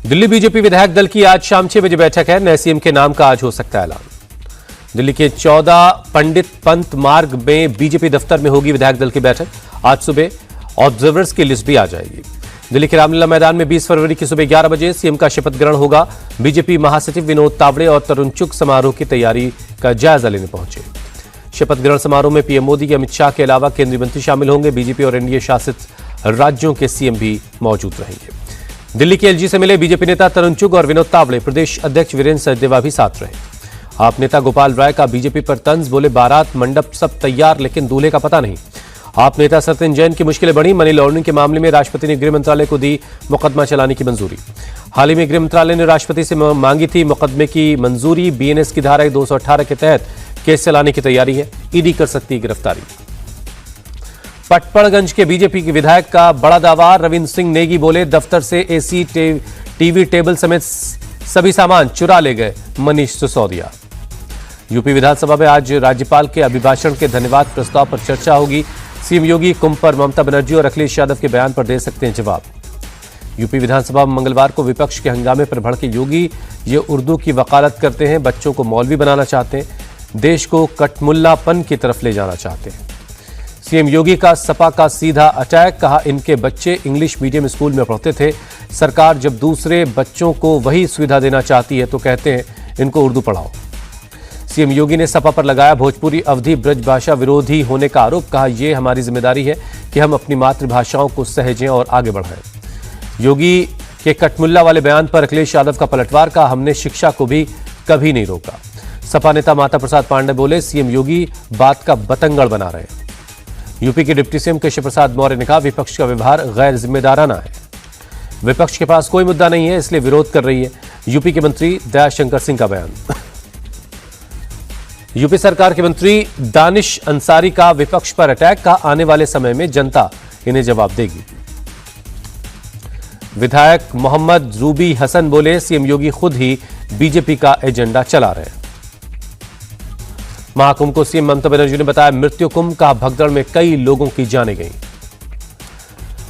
Delhi BJP विधायक दल की आज शाम 6 बजे बैठक है। नए सीएम के नाम का आज हो सकता है ऐलान। दिल्ली के 14 पंडित पंत मार्ग में बीजेपी दफ्तर में होगी विधायक दल की बैठक। आज सुबह ऑब्जर्वर्स की लिस्ट भी आ जाएगी। दिल्ली के रामलीला मैदान में 20 फरवरी की सुबह 11 बजे सीएम का शपथ ग्रहण होगा। बीजेपी महासचिव विनोद तावड़े और तरुण चुग समारोह की तैयारी का जायजा लेने पहुंचे। शपथ ग्रहण समारोह में पीएम मोदी के अमित शाह के अलावा केंद्रीय मंत्री शामिल होंगे। बीजेपी और एनडीए शासित राज्यों के सीएम भी मौजूद रहेंगे। दिल्ली के एलजी से मिले बीजेपी नेता तरुण चुग और विनोद तावड़े। प्रदेश अध्यक्ष वीरेंद्र सचदेवा भी साथ रहे। आप नेता गोपाल राय का बीजेपी पर तंज, बोले बारात मंडप सब तैयार लेकिन दूल्हे का पता नहीं। आप नेता सत्येंद्र जैन की मुश्किलें बढ़ी। मनी लॉन्ड्रिंग के मामले में राष्ट्रपति ने गृह मंत्रालय को दी मुकदमा चलाने की मंजूरी। हाल ही में गृह मंत्रालय ने राष्ट्रपति से मांगी थी मुकदमे की मंजूरी। बीएनएस की धारा 218 के तहत केस चलाने की तैयारी है। ईडी कर सकती है गिरफ्तारी। पटपड़गंज के बीजेपी के विधायक का बड़ा दावा। रविंद्र सिंह नेगी बोले दफ्तर से एसी टीवी टेबल समेत सभी सामान चुरा ले गए मनीष सिसोदिया। यूपी विधानसभा में आज राज्यपाल के अभिभाषण के धन्यवाद प्रस्ताव पर चर्चा होगी। सीएम योगी कुंभ पर ममता बनर्जी और अखिलेश यादव के बयान पर दे सकते हैं जवाब। यूपी विधानसभा में मंगलवार को विपक्ष के हंगामे पर भड़के योगी ये उर्दू की वकालत करते हैं, बच्चों को मौलवी बनाना चाहते हैं, देश को कटमुल्लापन की तरफ ले जाना चाहते हैं। सीएम योगी का सपा का सीधा अटैक। कहा इनके बच्चे इंग्लिश मीडियम स्कूल में पढ़ते थे, सरकार जब दूसरे बच्चों को वही सुविधा देना चाहती है तो कहते हैं इनको उर्दू पढ़ाओ। सीएम योगी ने सपा पर लगाया भोजपुरी अवधी ब्रज भाषा विरोधी होने का आरोप। कहा यह हमारी जिम्मेदारी है कि हम अपनी मातृभाषाओं को सहेजें और आगे बढ़ाएं। योगी के कटमुल्ला वाले बयान पर अखिलेश यादव का पलटवार। कहा हमने शिक्षा को भी कभी नहीं रोका। सपा नेता माता प्रसाद पांडे बोले सीएम योगी बात का बतंगड़ बना रहे हैं। यूपी के डिप्टी सीएम केशव प्रसाद मौर्य ने कहा विपक्ष का व्यवहार गैर जिम्मेदाराना है। विपक्ष के पास कोई मुद्दा नहीं है इसलिए विरोध कर रही है। यूपी के मंत्री दयाशंकर सिंह का बयान। यूपी सरकार के मंत्री दानिश अंसारी का विपक्ष पर अटैक। का आने वाले समय में जनता इन्हें जवाब देगी। विधायक मोहम्मद रूबी हसन बोले सीएम योगी खुद ही बीजेपी का एजेंडा चला रहे हैं। महाकुंभ को सीएम ममता बनर्जी ने बताया मृत्यु कुंभ। का भगदड़ में कई लोगों की जानें गई।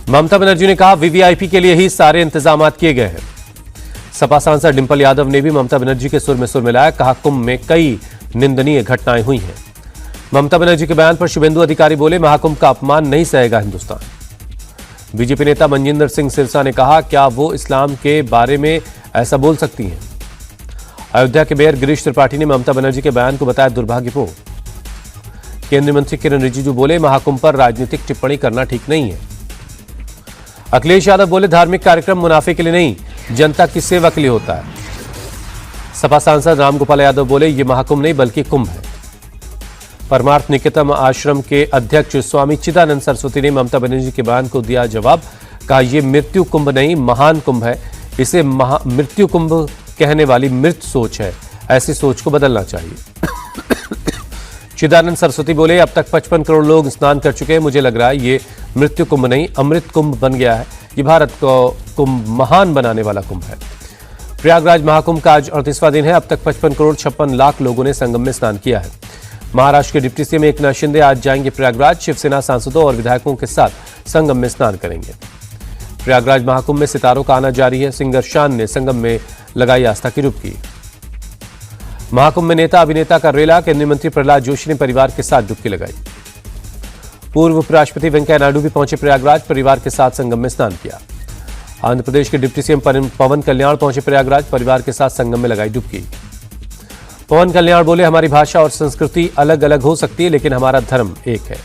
ममता बनर्जी ने कहा वीवीआईपी के लिए ही सारे इंतजाम किए गए हैं। सपा सांसद डिंपल यादव ने भी ममता बनर्जी के सुर में सुर मिलाया। कहा कुंभ में कई निंदनीय घटनाएं हुई हैं। ममता बनर्जी के बयान पर शुभेंदु अधिकारी बोले महाकुंभ का अपमान नहीं सहेगा हिंदुस्तान। बीजेपी नेता मनजिंदर सिंह सिरसा ने कहा क्या वो इस्लाम के बारे में ऐसा बोल सकती हैं। अयोध्या के मेयर गिरीश त्रिपाठी ने ममता बनर्जी के बयान को बताया दुर्भाग्यपूर्ण। केंद्रीय मंत्री किरण रिजिजू बोले महाकुंभ पर राजनीतिक टिप्पणी करना ठीक नहीं है। अखिलेश यादव बोले धार्मिक कार्यक्रम मुनाफे के लिए नहीं, जनता की सेवा के लिए होता है। सपा सांसद रामगोपाल यादव बोले ये महाकुंभ नहीं बल्कि कुंभ है। परमार्थ निकेतन आश्रम के अध्यक्ष स्वामी चिदानंद सरस्वती ने ममता बनर्जी के बयान को दिया जवाब। कहा यह मृत्यु कुंभ नहीं महान कुंभ है। इसे मृत्यु कुंभ कहने वाली मृत सोच है। ऐसी सोच को बदलना चाहिए। चिदानंद सरस्वती बोले अब तक 55 करोड़ लोग स्नान कर चुके हैं। मुझे लग रहा है ये मृत्यु कुंभ नहीं अमृत कुंभ बन गया है। ये भारत को कुंभ महान बनाने वाला कुंभ है। प्रयागराज महाकुंभ का आज 38वां दिन है। अब तक 55 करोड़ 56 लाख लोगों ने संगम में स्नान किया है। महाराष्ट्र के डिप्टी सीएम एकनाथ शिंदे आज जाएंगे प्रयागराज। शिवसेना सांसदों और विधायकों के साथ संगम में स्नान करेंगे। प्रयागराज महाकुंभ में सितारों का आना जारी है। सिंगर शान ने संगम में लगाई आस्था की डुबकी। महाकुंभ में नेता अभिनेता का रेला। केंद्रीय मंत्री प्रहलाद जोशी ने परिवार के साथ डुबकी लगाई। पूर्व उपराष्ट्रपति वेंकैया नायडू भी पहुंचे प्रयागराज। परिवार के साथ संगम में स्नान किया। आंध्र प्रदेश के डिप्टी सीएम पवन कल्याण पहुंचे प्रयागराज। परिवार के साथ संगम में लगाई डुबकी। पवन कल्याण बोले हमारी भाषा और संस्कृति अलग अलग हो सकती है लेकिन हमारा धर्म एक है।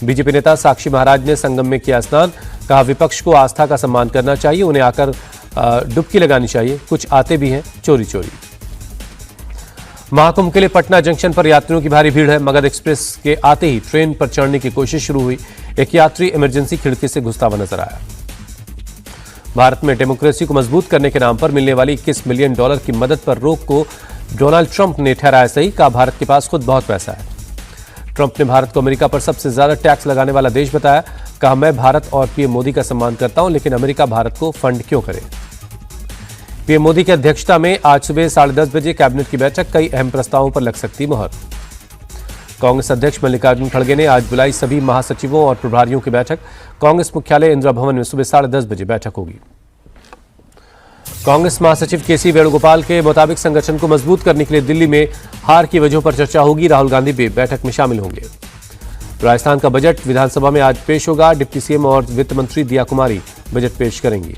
बीजेपी नेता साक्षी महाराज ने संगम में किया स्नान। कहा विपक्ष को आस्था का सम्मान करना चाहिए, उन्हें आकर डुबकी लगानी चाहिए। कुछ आते भी हैं चोरी चोरी। महाकुंभ के लिए पटना जंक्शन पर यात्रियों की भारी भीड़ है। मगध एक्सप्रेस के आते ही ट्रेन पर चढ़ने की कोशिश शुरू हुई। एक यात्री इमरजेंसी खिड़की से घुसता हुआ नजर आया। भारत में डेमोक्रेसी को मजबूत करने के नाम पर मिलने वाली $21 मिलियन की मदद पर रोक को डोनाल्ड ट्रंप ने ठहराया सही। कहा भारत के पास खुद बहुत पैसा है। ट्रंप ने भारत को अमेरिका पर सबसे ज्यादा टैक्स लगाने वाला देश बताया। कहा मैं भारत और पीएम मोदी का सम्मान करता हूं लेकिन अमेरिका भारत को फंड क्यों करे। पीएम मोदी की अध्यक्षता में आज सुबह 10:30 बजे कैबिनेट की बैठक। कई अहम प्रस्तावों पर लग सकती मुहर। कांग्रेस अध्यक्ष मल्लिकार्जुन खड़गे ने आज बुलाई सभी महासचिवों और प्रभारियों की बैठक। कांग्रेस मुख्यालय इंदिरा भवन में सुबह 10:30 बजे बैठक होगी। कांग्रेस महासचिव केसी वेणुगोपाल के मुताबिक संगठन को मजबूत करने के लिए दिल्ली में हार की वजहों पर चर्चा होगी। राहुल गांधी भी बैठक में शामिल होंगे। राजस्थान का बजट विधानसभा में आज पेश होगा। डिप्टी सीएम और वित्त मंत्री दिया कुमारी बजट पेश करेंगी।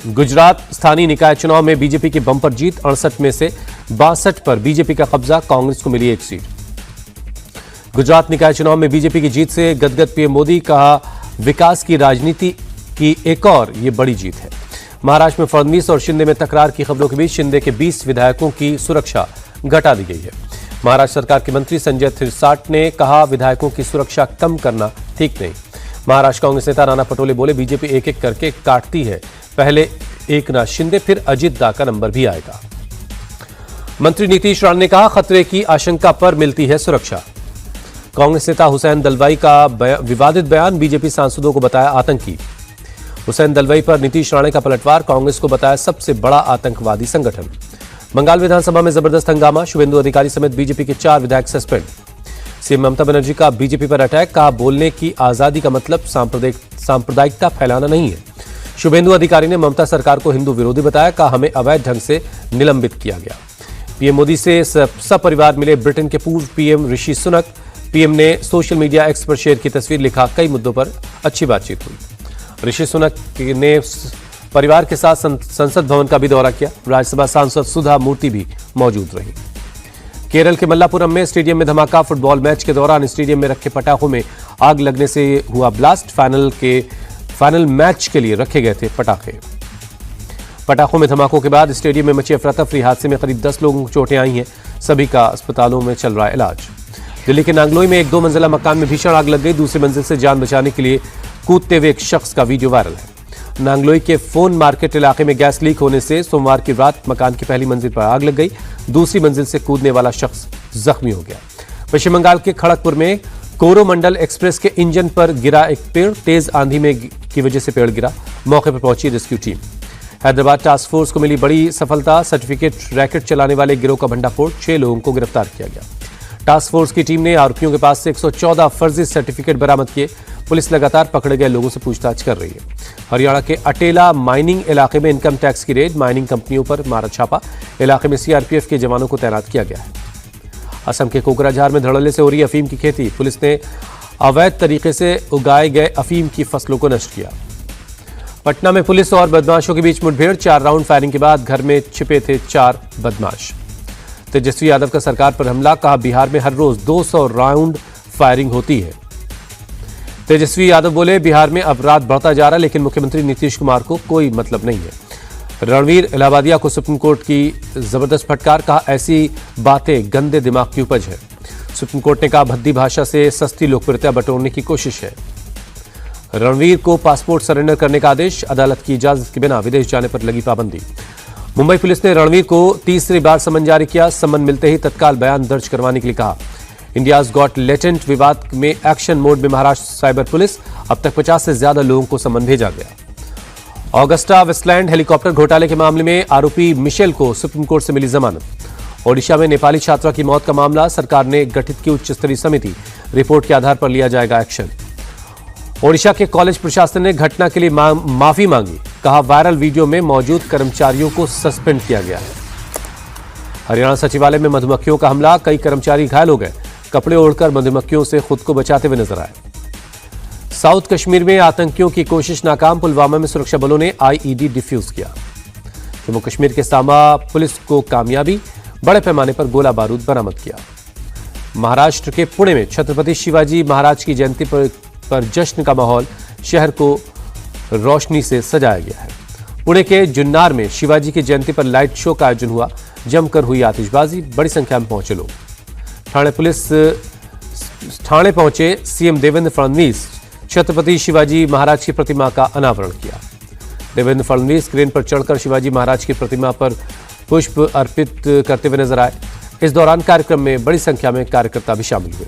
गुजरात स्थानीय निकाय चुनाव में बीजेपी की बंपर जीत, 68 में से 62 पर बीजेपी का कब्जा, कांग्रेस को मिली 1 सीट। गुजरात निकाय चुनाव में बीजेपी की जीत से गदगद पीएम मोदी, कहा विकास की राजनीति की एक और ये बड़ी जीत है। महाराष्ट्र में फडणवीस और शिंदे में तकरार की खबरों के बीच शिंदे के 20 विधायकों की सुरक्षा घटा दी गई है। महाराष्ट्र सरकार के मंत्री संजय थिरसाट ने कहा विधायकों की सुरक्षा कम करना ठीक नहीं। महाराष्ट्र कांग्रेस नेता राणा पटोले बोले बीजेपी एक एक करके काटती है, पहले एकनाथ शिंदे फिर अजित दा का नंबर भी आएगा। मंत्री नीतीश राणा ने कहा खतरे की आशंका पर मिलती है सुरक्षा। कांग्रेस नेता हुसैन दलवाई का विवादित बयान, बीजेपी सांसदों को बताया आतंकी। हुसैन दलवाई पर नीतीश राणे का पलटवार, कांग्रेस को बताया सबसे बड़ा आतंकवादी संगठन। बंगाल विधानसभा में जबरदस्त हंगामा, शुभेंदु अधिकारी समेत बीजेपी के 4 विधायक सस्पेंड। सीएम ममता बनर्जी का बीजेपी पर अटैक, कहा बोलने की आजादी का मतलब सांप्रदायिकता फैलाना नहीं है। शुभेंदु अधिकारी ने ममता सरकार को हिंदू विरोधी बताया, कहा हमें अवैध ढंग से निलंबित किया गया। पीएम मोदी से सपरिवार मिले ब्रिटेन के पूर्व पीएम ऋषि सुनक। पीएम ने सोशल मीडिया एक्स पर शेयर की तस्वीर, लिखा कई मुद्दों पर अच्छी बातचीत हुई। ऋषि सुनक ने परिवार के साथ संसद भवन का भी दौरा किया। राज्यसभा सांसद सुधा मूर्ति भी मौजूद रही। केरल के मल्लापुरम में स्टेडियम में धमाका, फुटबॉल मैच के दौरान स्टेडियम में रखे पटाखों में आग लगने से हुआ ब्लास्ट। फाइनल मैच के लिए रखे गए थे पटाखे। पटाखों में धमाकों के बाद स्टेडियम में मची अफरा तफरी। हादसे में करीब 10 लोगों को चोटें आई हैं, सभी का अस्पतालों में चल रहा है इलाज। दिल्ली के नांगलोई में एक 2 मंजिला मकान में भीषण आग लग गई। दूसरी मंजिल से जान बचाने के लिए कूदते हुए एक शख्स का वीडियो वायरल है। नांगलोई के फोन मार्केट इलाके में गैस लीक होने से सोमवार की रात मकान की पहली मंजिल पर आग लग गई। दूसरी मंजिल से कूदने वाला शख्स जख्मी हो गया। पश्चिम बंगाल के खड़गपुर में कोरोमंडल एक्सप्रेस के इंजन पर गिरा एक पेड़, तेज आंधी में की वजह से पेड़ गिरा। मौके पर पहुंची rescue team. Hyderabad task force को मिली बड़ी सफलता, सर्टिफिकेट रैकेट चलाने वाले गिरोह का भंडाफोड़, 6 लोगों को गिरफ्तार किया गया। टास्क फोर्स की टीम ने आरोपियों के पास से 114 फर्जी सर्टिफिकेट बरामद किए। पुलिस लगातार पकड़े गए लोगों से पूछताछ कर रही है। हरियाणा के अटेला माइनिंग इलाके में इनकम टैक्स की रेड, माइनिंग कंपनियों पर मारा छापा। इलाके में सीआरपीएफ के जवानों को तैनात किया गया है। असम के कोकराझार में धड़ल्ले से हो रही अफीम की खेती, पुलिस ने अवैध तरीके से उगाए गए अफीम की फसलों को नष्ट किया। पटना में पुलिस और बदमाशों के बीच मुठभेड़, 4 राउंड फायरिंग के बाद घर में छिपे थे 4 बदमाश। तेजस्वी यादव का सरकार पर हमला, कहा बिहार में हर रोज 200 राउंड फायरिंग होती है। तेजस्वी यादव बोले बिहार में अपराध बढ़ता जा रहा है, लेकिन मुख्यमंत्री नीतीश कुमार को कोई मतलब नहीं है। रणवीर इलाहाबादिया को सुप्रीम कोर्ट की जबरदस्त फटकार, कहा ऐसी बातें गंदे दिमाग की उपज है। सुप्रीम कोर्ट ने कहा भद्दी भाषा से सस्ती लोकप्रियता बटोरने की कोशिश है। रणवीर को पासपोर्ट सरेंडर करने का आदेश, अदालत की इजाजत के बिना विदेश जाने पर लगी पाबंदी। मुंबई पुलिस ने रणवीर को तीसरी बार समन जारी किया। समन मिलते ही तत्काल बयान दर्ज करवाने के लिए कहा। इंडियाज गॉट लेटेंट विवाद में एक्शन मोड में महाराष्ट्र साइबर पुलिस, अब तक 50 से ज्यादा लोगों को समन भेजा गया। ऑगस्टा वेस्टलैंड हेलीकॉप्टर घोटाले के मामले में आरोपी मिशेल को सुप्रीम कोर्ट से मिली जमानत। ओडिशा में नेपाली छात्रा की मौत का मामला, सरकार ने गठित की उच्च स्तरीय समिति, रिपोर्ट के आधार पर लिया जाएगा एक्शन। ओडिशा के कॉलेज प्रशासन ने घटना के लिए माफी मांगी, कहा वायरल वीडियो में मौजूद कर्मचारियों को सस्पेंड किया गया है। हरियाणा सचिवालय में मधुमक्खियों का हमला, कई कर्मचारी घायल हो गए, कपड़े ओढ़कर मधुमक्खियों से खुद को बचाते हुए नजर आए। साउथ कश्मीर में आतंकियों की कोशिश नाकाम, पुलवामा में सुरक्षा बलों ने आईईडी डिफ्यूज किया। जम्मू कश्मीर के सांबा पुलिस को कामयाबी, बड़े पैमाने पर गोला बारूद बरामद किया। महाराष्ट्र के पुणे में छत्रपति शिवाजी महाराज की जयंती पर जश्न का माहौल, शहर को रोशनी से सजाया गया है। पुणे के जुन्नार में शिवाजी की जयंती पर लाइट शो का आयोजन हुआ, जमकर हुई आतिशबाजी, बड़ी संख्या में पहुंचे लोग। ठाणे पहुंचे सीएम देवेंद्र फडणवीस, छत्रपति शिवाजी महाराज की प्रतिमा का अनावरण किया। देवेंद्र फडणवीस क्रेन पर चढ़कर शिवाजी महाराज की प्रतिमा पर पुष्प अर्पित करते हुए नजर आए। इस दौरान कार्यक्रम में बड़ी संख्या में कार्यकर्ता भी शामिल हुए।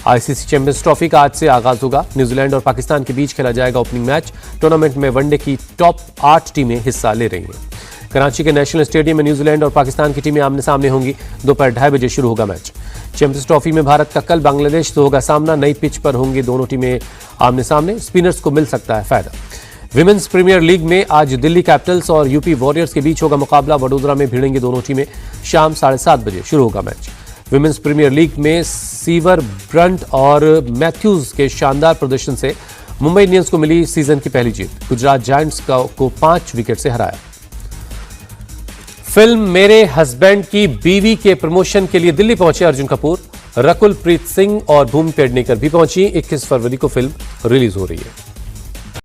आईसीसी चैंपियंस ट्रॉफी का आज से आगाज होगा। न्यूजीलैंड और पाकिस्तान के बीच खेला जाएगा ओपनिंग मैच। टूर्नामेंट में वनडे की टॉप 8 टीमें हिस्सा ले रही हैं। कराची के नेशनल स्टेडियम में न्यूजीलैंड और पाकिस्तान की टीमें आमने सामने होंगी। दोपहर 2:30 बजे शुरू होगा मैच। चैंपियंस ट्रॉफी में भारत का कल बांग्लादेश से होगा सामना। नई पिच पर होंगी दोनों टीमें आमने सामने, स्पिनर्स को मिल सकता है फायदा। विमेंस प्रीमियर लीग में आज दिल्ली कैपिटल्स और यूपी वॉरियर्स के बीच होगा मुकाबला। वडोदरा में भिड़ेंगी दोनों टीमें। शाम 7:30 बजे शुरू होगा मैच। विमेंस प्रीमियर लीग में सीवर, ब्रंट और मैथ्यूज के शानदार प्रदर्शन से मुंबई इंडियंस को मिली सीजन की पहली जीत। गुजरात जायंट्स को 5 विकेट से हराया। फिल्म मेरे हस्बैंड की बीवी के प्रमोशन के लिए दिल्ली पहुंचे अर्जुन कपूर। रकुल प्रीत सिंह और भूमि पेडनेकर भी पहुंची। 21 फरवरी को फिल्म रिलीज हो रही है।